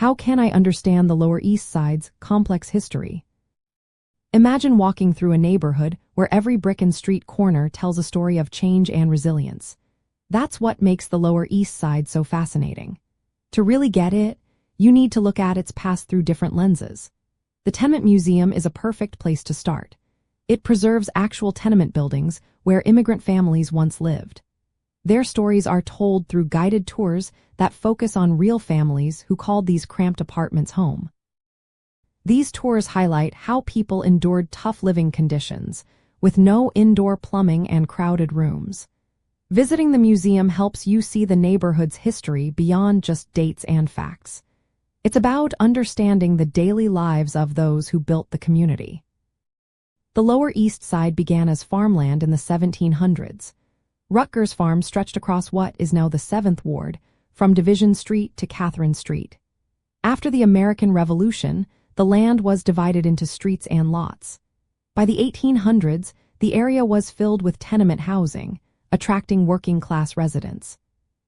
How can I understand the Lower East Side's complex history? Imagine walking through a neighborhood where every brick and street corner tells a story of change and resilience. That's what makes the Lower East Side so fascinating. To really get it, you need to look at its past through different lenses. The Tenement Museum is a perfect place to start. It preserves actual tenement buildings where immigrant families once lived. Their stories are told through guided tours that focus on real families who called these cramped apartments home. These tours highlight how people endured tough living conditions, with no indoor plumbing and crowded rooms. Visiting the museum helps you see the neighborhood's history beyond just dates and facts. It's about understanding the daily lives of those who built the community. The Lower East Side began as farmland in the 1700s. Rutgers Farm stretched across what is now the 7th Ward, from Division Street to Catherine Street. After the American Revolution, the land was divided into streets and lots. By the 1800s, the area was filled with tenement housing, attracting working-class residents.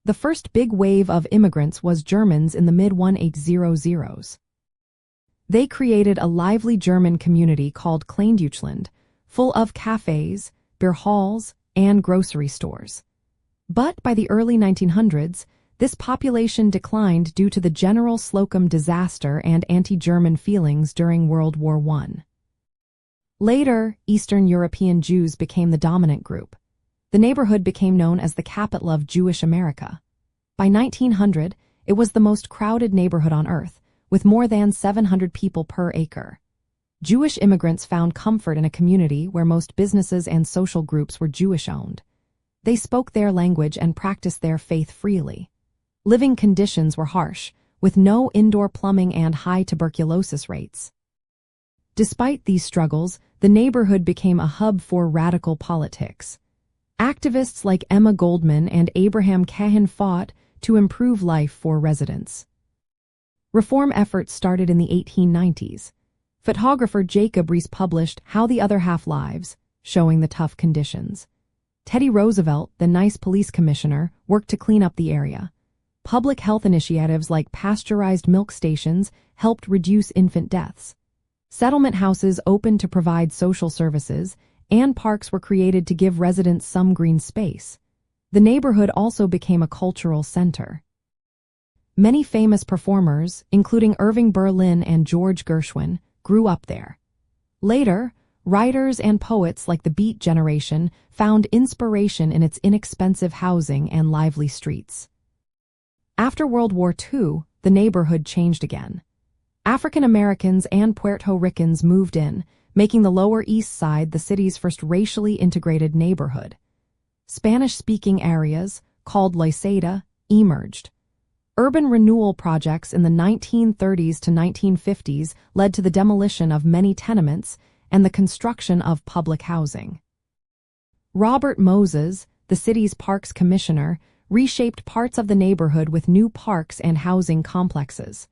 The first big wave of immigrants was Germans in the mid-1800s. They created a lively German community called Kleindeutschland, full of cafes, beer halls, and grocery stores. But by the early 1900s, this population declined due to the general Slocum disaster and anti-German feelings during World War I. Later, Eastern European Jews became the dominant group. The neighborhood became known as the capital of Jewish America. By 1900, it was the most crowded neighborhood on Earth, with more than 700 people per acre. Jewish immigrants found comfort in a community where most businesses and social groups were Jewish-owned. They spoke their language and practiced their faith freely. Living conditions were harsh, with no indoor plumbing and high tuberculosis rates. Despite these struggles, the neighborhood became a hub for radical politics. Activists like Emma Goldman and Abraham Cahan fought to improve life for residents. Reform efforts started in the 1890s. Photographer Jacob Riis published How the Other Half Lives, showing the tough conditions. Teddy Roosevelt, the NYC police commissioner, worked to clean up the area. Public health initiatives like pasteurized milk stations helped reduce infant deaths. Settlement houses opened to provide social services, and parks were created to give residents some green space. The neighborhood also became a cultural center. Many famous performers, including Irving Berlin and George Gershwin, grew up there. Later, writers and poets like the Beat Generation found inspiration in its inexpensive housing and lively streets. After World War II, the neighborhood changed again. African Americans and Puerto Ricans moved in, making the Lower East Side the city's first racially integrated neighborhood. Spanish-speaking areas, called Loiseda, emerged. Urban renewal projects in the 1930s to 1950s led to the demolition of many tenements and the construction of public housing. Robert Moses, the city's parks commissioner, reshaped parts of the neighborhood with new parks and housing complexes.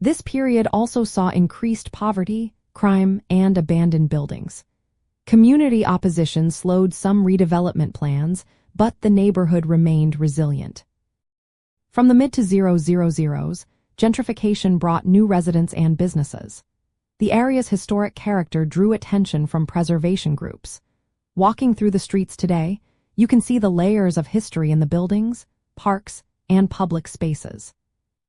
This period also saw increased poverty, crime, and abandoned buildings. Community opposition slowed some redevelopment plans, but the neighborhood remained resilient. From the mid-2000s, gentrification brought new residents and businesses. The area's historic character drew attention from preservation groups. Walking through the streets today, you can see the layers of history in the buildings, parks, and public spaces.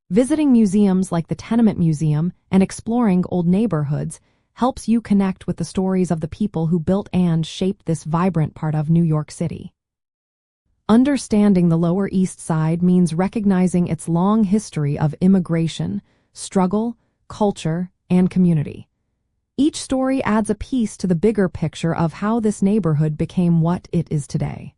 Visiting museums like the Tenement Museum and exploring old neighborhoods helps you connect with the stories of the people who built and shaped this vibrant part of New York City. Understanding the Lower East Side means recognizing its long history of immigration, struggle, culture, and community. Each story adds a piece to the bigger picture of how this neighborhood became what it is today.